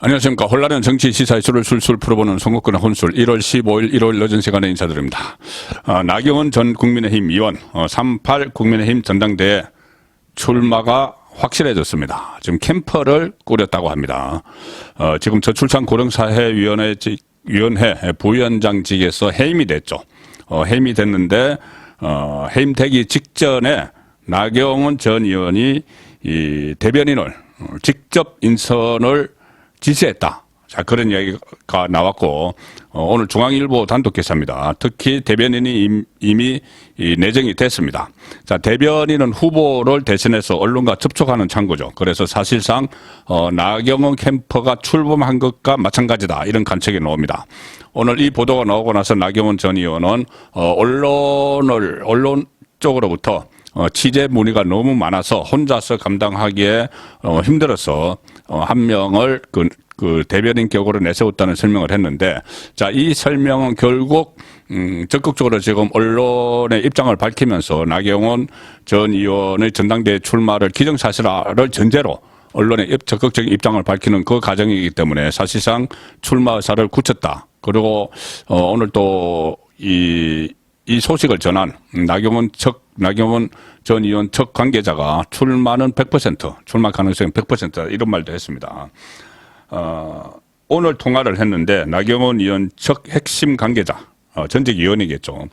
안녕하십니까. 혼란한 정치 시사 이슈를 술술 풀어보는 송국근의 혼술 1월 15일 일요일 늦은 시간에 인사드립니다. 나경원 전 국민의힘 의원 38 국민의힘 전당대회 출마가 확실해졌습니다. 지금 캠퍼를 꾸렸다고 합니다. 지금 저출산 고령사회위원회 부위원장직에서 해임이 됐죠. 해임이 됐는데 해임되기 직전에 나경원 전 의원이 이 대변인을 직접 인선을 지시했다. 자, 그런 이야기가 나왔고, 오늘 중앙일보 단독 기사입니다. 특히 대변인이 이미 내정이 됐습니다. 자, 대변인은 후보를 대신해서 언론과 접촉하는 창구죠. 그래서 사실상, 나경원 캠퍼가 출범한 것과 마찬가지다. 이런 관측이 나옵니다. 오늘 이 보도가 나오고 나서 나경원 전 의원은, 언론 쪽으로부터 취재 문의가 너무 많아서 혼자서 감당하기에 힘들어서 한 명을 그 대변인 격으로 내세웠다는 설명을 했는데, 자, 이 설명은 결국 적극적으로 지금 언론의 입장을 밝히면서 나경원 전 의원의 전당대회 출마를 기정사실화를 전제로 언론의 적극적인 입장을 밝히는 그 과정이기 때문에 사실상 출마 의사를 굳혔다. 그리고 오늘 또 이 소식을 전한 나경원 전 의원 첫 관계자가 출마는 100%, 출마 가능성은 100%다 이런 말도 했습니다. 오늘 통화를 했는데 나경원 의원 첫 핵심 관계자, 전직 의원이겠죠.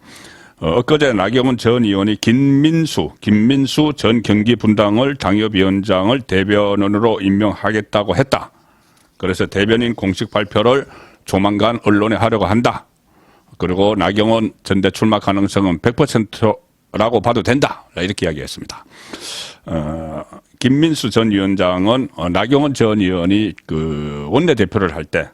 엊그제 나경원 전 의원이 김민수 전 경기분당을 당협위원장을 대변인으로 임명하겠다고 했다. 그래서 대변인 공식 발표를 조만간 언론에 하려고 한다. 그리고 나경원 전대 출마 가능성은 100%라고 봐도 된다. 이렇게 이야기했습니다. 김민수 전 위원장은 나경원 전 의원이 그 원내대표를 할 때,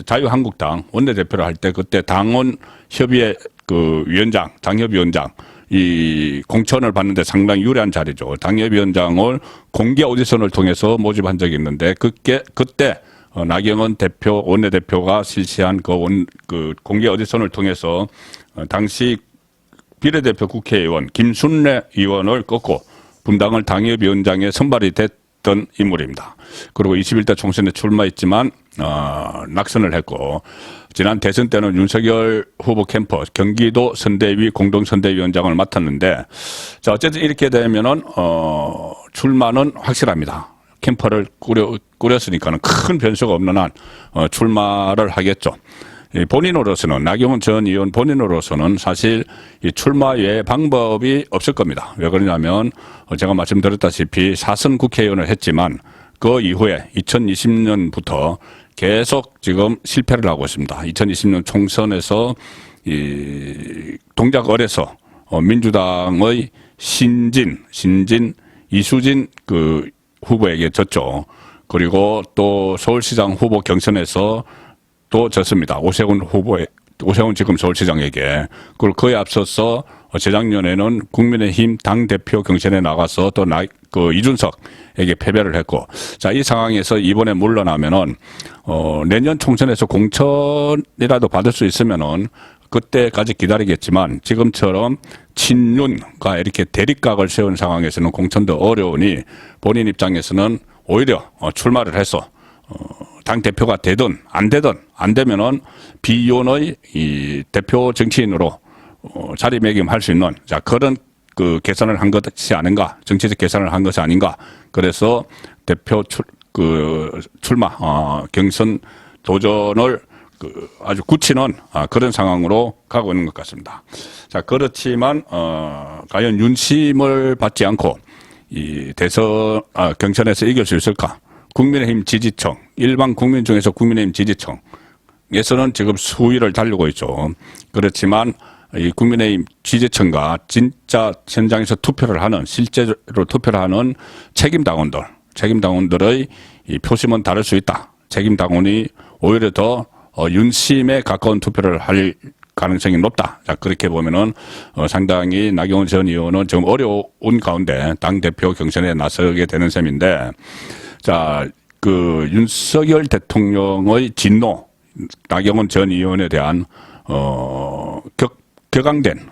자유한국당 원내대표를 할 때 그때 당원 협의회 그 위원장, 당협위원장 이 공천을 받는데 상당히 유리한 자리죠. 당협위원장을 공개 오디션을 통해서 모집한 적이 있는데 그때 나경원 원내대표가 실시한 그 공개 오디션을 통해서 당시 비례대표 국회의원 김순례 의원을 꺾고 분당을 당협위원장에 선발이 됐던 인물입니다. 그리고 21대 총선에 출마했지만 낙선을 했고, 지난 대선 때는 윤석열 후보 캠퍼 경기도 선대위 공동선대위원장을 맡았는데, 자, 어쨌든 이렇게 되면은 출마는 확실합니다. 캠퍼를 꾸렸으니까는 큰 변수가 없는 한 출마를 하겠죠. 본인으로서는, 나경원 전 의원 본인으로서는 사실 이 출마 외에 방법이 없을 겁니다. 왜 그러냐면 제가 말씀드렸다시피 4선 국회의원을 했지만 그 이후에 2020년부터 계속 지금 실패를 하고 있습니다. 2020년 총선에서 이 동작 어려서 민주당의 신진 이수진 그 후보에게 졌죠. 그리고 또 서울시장 후보 경선에서 또 졌습니다. 오세훈 지금 서울시장에게. 그리고 그에 앞서서 재작년에는 국민의힘 당대표 경선에 나가서 또 이준석에게 패배를 했고, 자, 이 상황에서 이번에 물러나면은, 내년 총선에서 공천이라도 받을 수 있으면은 그때까지 기다리겠지만 지금처럼 친윤과 이렇게 대립각을 세운 상황에서는 공천도 어려우니 본인 입장에서는 오히려 출마를 해서 당대표가 되든 안 되면은 비윤의 이 대표 정치인으로 자리매김할 수 있는, 자, 그런 그 계산을 한 것이 아닌가, 정치적 계산을 한 것이 아닌가. 그래서 대표 출마 경선 도전을 아주 굳히는 그런 상황으로 가고 있는 것 같습니다. 자, 그렇지만 과연 윤심을 받지 않고 이 대선 경선에서 이길 수 있을까? 국민의힘 지지층, 일반 국민 중에서 국민의힘 지지층에서는 지금 수위를 달리고 있죠. 그렇지만 이 국민의힘 지지층과 진짜 현장에서 투표를 하는, 실제로 투표를 하는 책임당원들의 이 표심은 다를 수 있다. 책임당원이 오히려 더 윤심에 가까운 투표를 할 가능성이 높다. 자, 그렇게 보면은 상당히 나경원 전 의원은 지금 어려운 가운데 당대표 경선에 나서게 되는 셈인데, 자, 그 윤석열 대통령의 진노, 나경원 전 의원에 대한 격앙된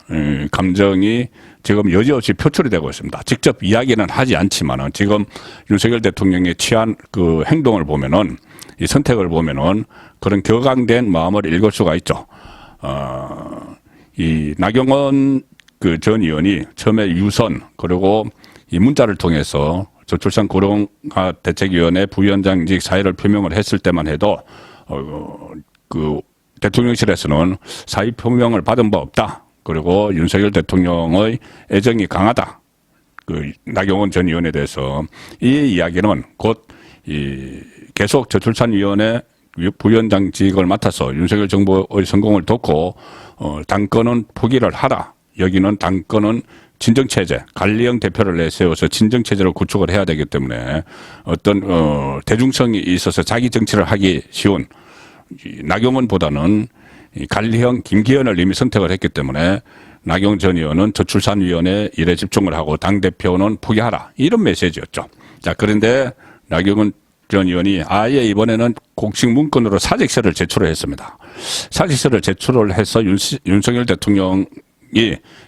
감정이 지금 여지없이 표출이 되고 있습니다. 직접 이야기는 하지 않지만은 지금 윤석열 대통령이 취한 그 행동을 보면은 이 선택을 보면은 그런 격앙된 마음을 읽을 수가 있죠. 이 나경원 그 전 의원이 처음에 유선 그리고 이 문자를 통해서 저출산 고령화 대책위원회 부위원장직 사의를 표명을 했을 때만 해도 그 대통령실에서는 사의 표명을 받은 바 없다. 그리고 윤석열 대통령의 애정이 강하다. 그 나경원 전 의원에 대해서 이 이야기는 곧 이 계속 저출산위원회 부위원장직을 맡아서 윤석열 정부의 성공을 돕고 당권은 포기를 하라. 여기는 당권은 친정체제, 관리형 대표를 내세워서 친정체제를 구축을 해야 되기 때문에 어떤 대중성이 있어서 자기 정치를 하기 쉬운 나경원보다는 관리형 김기현을 이미 선택을 했기 때문에 나경원 전 의원은 저출산위원회 일에 집중을 하고 당대표는 포기하라. 이런 메시지였죠. 자, 그런데 나경원 전 의원이 아예 이번에는 공식 문건으로 사직서를 제출을 했습니다. 사직서를 제출을 해서 윤석열 대통령이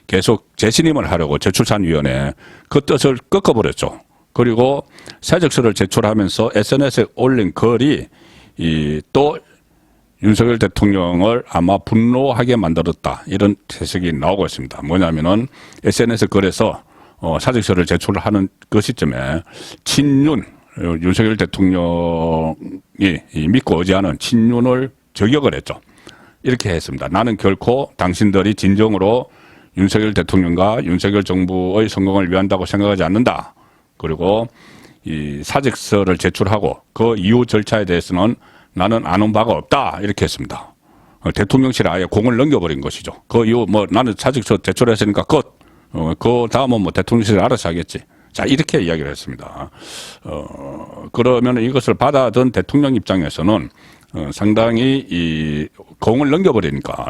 계속 재신임을 하려고 저출산위원회 그 뜻을 꺾어버렸죠. 그리고 사직서를 제출하면서 SNS에 올린 글이 또 윤석열 대통령을 아마 분노하게 만들었다. 이런 해석이 나오고 있습니다. 뭐냐면은 SNS 글에서 사직서를 제출하는 그 시점에 윤석열 대통령이 믿고 의지하는 친윤을 저격을 했죠. 이렇게 했습니다. 나는 결코 당신들이 진정으로 윤석열 대통령과 윤석열 정부의 성공을 위한다고 생각하지 않는다. 그리고 이 사직서를 제출하고 그 이후 절차에 대해서는 나는 아는 바가 없다. 이렇게 했습니다. 대통령실에 아예 공을 넘겨버린 것이죠. 그 이후 나는 사직서 제출했으니까 끝. 그 다음은 대통령실이 알아서 하겠지. 자, 이렇게 이야기를 했습니다. 그러면 이것을 받아든 대통령 입장에서는 상당히 이 공을 넘겨버리니까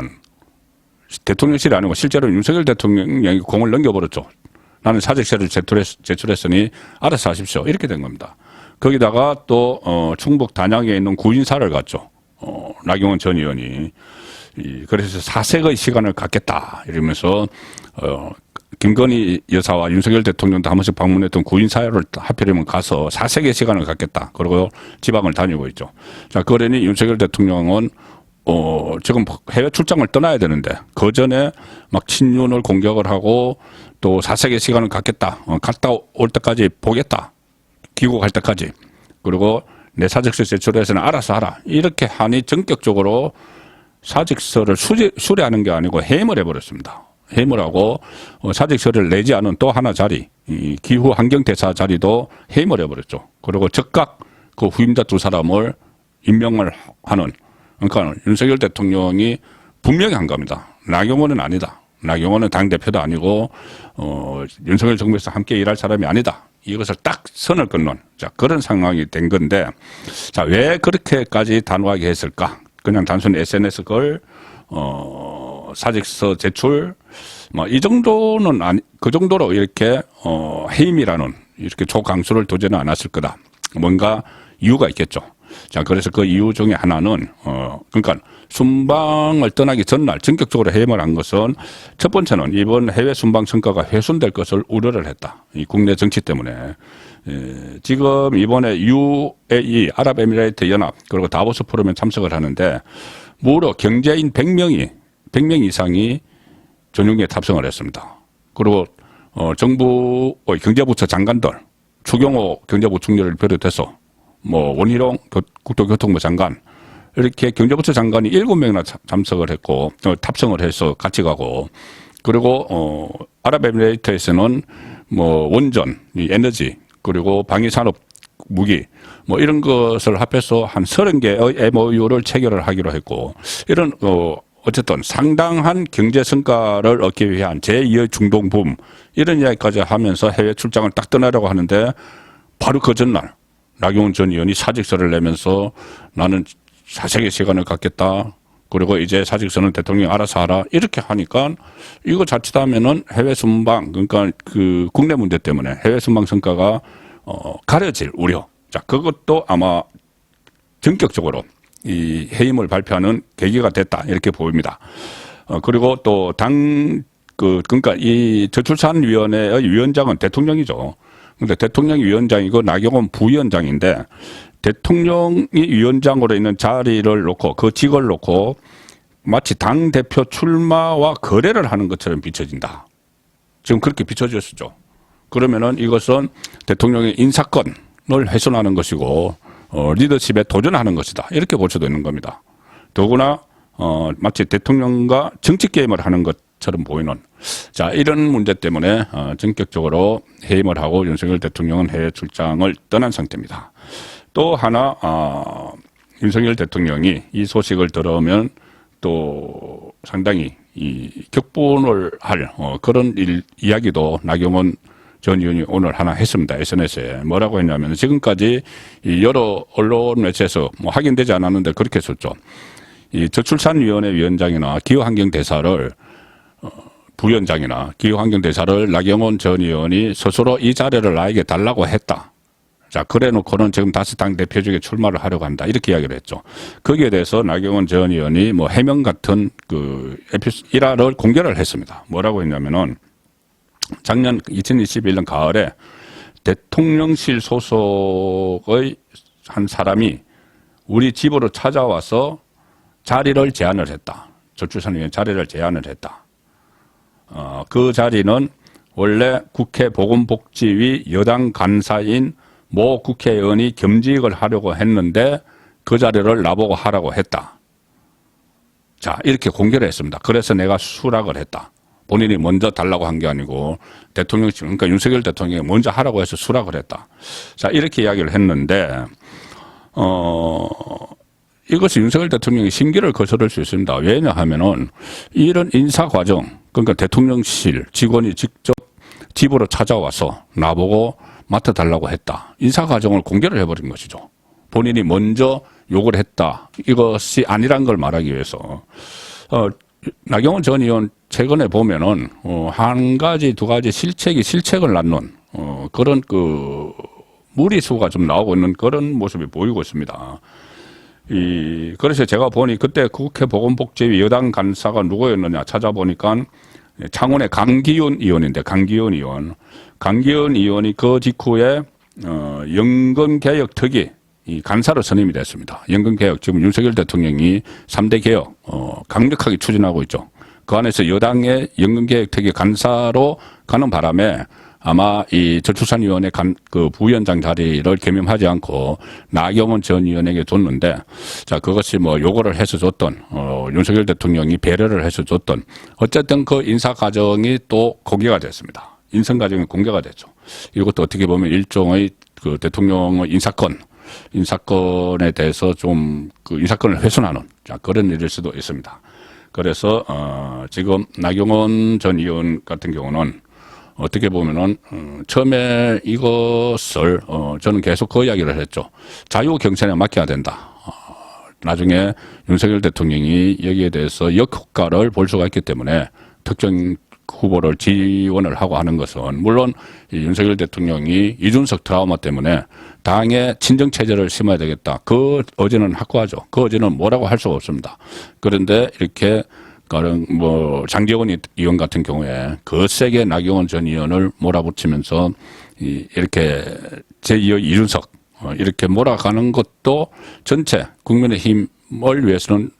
대통령실이 아니고 실제로 윤석열 대통령이 공을 넘겨버렸죠. 나는 사직서를 제출했으니 알아서 하십시오. 이렇게 된 겁니다. 거기다가 또 충북 단양에 있는 구인사를 갔죠. 나경원 전 의원이. 그래서 사색의 시간을 갖겠다 이러면서 김건희 여사와 윤석열 대통령도 한 번씩 방문했던 구인사를 하필이면 가서 사색의 시간을 갖겠다. 그리고 지방을 다니고 있죠. 자, 그러니 윤석열 대통령은 지금 해외 출장을 떠나야 되는데 그 전에 막 친윤을 공격을 하고 또 사색의 시간을 갖겠다. 갔다 올 때까지 보겠다. 귀국할 때까지. 그리고 내 사직서 제출해서는 알아서 하라. 이렇게 하니 전격적으로 사직서를 수리하는 게 아니고 해임을 해버렸습니다. 해임을 하고 사직서를 내지 않은 또 하나 자리, 이 기후 환경대사 자리도 해임을 해버렸죠. 그리고 즉각 그 후임자 두 사람을 임명을 하는, 그러니까 윤석열 대통령이 분명히 한 겁니다. 나경원은 아니다. 나경원은 당대표도 아니고 윤석열 정부에서 함께 일할 사람이 아니다. 이것을 딱 선을 끊는 그런 상황이 된 건데, 자, 왜 그렇게까지 단호하게 했을까? 그냥 단순히 SNS 글 사직서 제출 이 정도는 아니, 그 정도로 이렇게 해임이라는 이렇게 초강수를 두지는 않았을 거다. 뭔가 이유가 있겠죠. 자, 그래서 그 이유 중에 하나는 그러니까 순방을 떠나기 전날 전격적으로 해임을 한 것은 첫 번째는 이번 해외 순방 성과가 훼손될 것을 우려를 했다. 이 국내 정치 때문에. 지금 이번에 UAE 아랍에미레이트 연합 그리고 다보스 포럼에 참석을 하는데 무려 경제인 100명 이상이 전용기에 탑승을 했습니다. 그리고 정부의 경제부처 장관들, 추경호 경제부총리를 비롯해서 원희룡 국토교통부 장관, 이렇게 경제부처 장관이 7명이나 참석을 했고 탑승을 해서 같이 가고, 그리고 아랍에미레이트에서는 원전, 에너지, 그리고 방위산업 무기 이런 것을 합해서 한 30개의 MOU를 체결을 하기로 했고, 이런 어쨌든 상당한 경제 성과를 얻기 위한 제2의 중동붐 이런 이야기까지 하면서 해외 출장을 딱 떠나려고 하는데, 바로 그 전날 나경원 전 의원이 사직서를 내면서 나는 사색의 시간을 갖겠다. 그리고 이제 사직서는 대통령이 알아서 하라. 이렇게 하니까 이거 자칫하면은 해외 순방, 그러니까 그 국내 문제 때문에 해외 순방 성과가 가려질 우려. 자, 그것도 아마 전격적으로 이 해임을 발표하는 계기가 됐다. 이렇게 보입니다. 그리고 또 그러니까 이 저출산위원회의 위원장은 대통령이죠. 근데 대통령이 위원장이고 나경원 부위원장인데 대통령이 위원장으로 있는 자리를 놓고 그 직을 놓고 마치 당대표 출마와 거래를 하는 것처럼 비춰진다. 지금 그렇게 비춰졌었죠. 그러면은 이것은 대통령의 인사권을 훼손하는 것이고 리더십에 도전하는 것이다. 이렇게 볼 수도 있는 겁니다. 더구나 마치 대통령과 정치 게임을 하는 것처럼 보이는 자 이런 문제 때문에 전격적으로 해임을 하고 윤석열 대통령은 해외 출장을 떠난 상태입니다. 또 하나 윤석열 대통령이 이 소식을 들으면 또 상당히 이 격분을 할 그런 이야기도 나경원 전 의원이 오늘 하나 했습니다. SNS에 뭐라고 했냐면 지금까지 이 여러 언론 매체에서 뭐 확인되지 않았는데 그렇게 썼죠. 이 저출산위원회 위원장이나 기후환경대사를 부위원장이나 기후환경대사를 나경원 전 의원이 스스로 이 자리를 나에게 달라고 했다. 자, 그래 놓고는 지금 다시 당대표 중에 출마를 하려고 한다. 이렇게 이야기를 했죠. 거기에 대해서 나경원 전 의원이 뭐 해명 같은 그 일화를 공개를 했습니다. 뭐라고 했냐면은 작년 2021년 가을에 대통령실 소속의 한 사람이 우리 집으로 찾아와서 자리를 제안을 했다. 저출산위원 자리를 제안을 했다. 그 자리는 원래 국회 보건복지위 여당 간사인 모 국회의원이 겸직을 하려고 했는데 그 자리를 나보고 하라고 했다. 자, 이렇게 공개를 했습니다. 그래서 내가 수락을 했다. 본인이 먼저 달라고 한 게 아니고 대통령이 그러니까 윤석열 대통령이 먼저 하라고 해서 수락을 했다. 자, 이렇게 이야기를 했는데 이것이 윤석열 대통령이 심기를 거스를 수 있습니다. 왜냐하면은 이런 인사 과정 그러니까 대통령실 직원이 직접 집으로 찾아와서 나보고 맡아달라고 했다. 인사 과정을 공개를 해버린 것이죠. 본인이 먼저 욕을 했다. 이것이 아니란 걸 말하기 위해서 나경원 전 의원 최근에 보면은 한 가지 두 가지 실책을 낳는 그런 그 무리수가 좀 나오고 있는 그런 모습이 보이고 있습니다. 그래서 제가 보니 그때 국회 보건복지위 여당 간사가 누구였느냐 찾아보니까 창원의 강기훈 의원인데 강기훈 의원이 그 직후에 연금개혁 특위 이 간사로 선임이 됐습니다. 연금개혁 지금 윤석열 대통령이 3대 개혁 강력하게 추진하고 있죠. 그 안에서 여당의 연금개혁 특위 간사로 가는 바람에 아마 이 저출산위원회 그 부위원장 자리를 겸임하지 않고 나경원 전 의원에게 줬는데 자 그것이 뭐 요구를 해서 줬던 윤석열 대통령이 배려를 해서 줬던 어쨌든 그 인사 과정이 또 공개가 됐습니다. 인선 과정이 공개가 됐죠. 이것도 어떻게 보면 일종의 그 대통령의 인사권에 대해서 좀 그 인사권을 훼손하는 자 그런 일일 수도 있습니다. 그래서 지금 나경원 전 의원 같은 경우는 어떻게 보면은 처음에 이것을 저는 계속 그 이야기를 했죠. 자유 경선에 맡겨야 된다. 나중에 윤석열 대통령이 여기에 대해서 역효과를 볼 수가 있기 때문에 특정 후보를 지원을 하고 하는 것은 물론 윤석열 대통령이 이준석 트라우마 때문에 당의 친정 체제를 심어야 되겠다. 그 의지는 확고하죠. 그 의지는 뭐라고 할 수가 없습니다. 그런데 이렇게 뭐 장제원 의원 같은 경우에 거세게 나경원 전 의원을 몰아붙이면서 이렇게 제2의 이준석 이렇게 몰아가는 것도 전체 국민의힘을 위해서는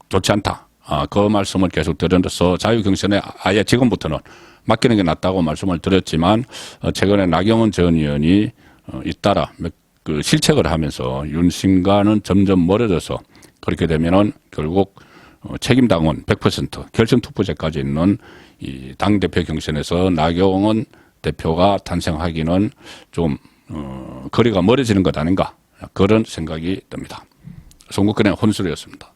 좋지 않다. 그 말씀을 계속 드려서 자유경선에 아예 지금부터는 맡기는 게 낫다고 말씀을 드렸지만 최근에 나경원 전 의원이 잇따라 그 실책을 하면서 윤심과는 점점 멀어져서 그렇게 되면은 결국 책임당원 100% 결선투표제까지 있는 이 당대표 경선에서 나경원 대표가 탄생하기는 좀 거리가 멀어지는 것 아닌가 그런 생각이 듭니다. 송국근의 혼술이었습니다.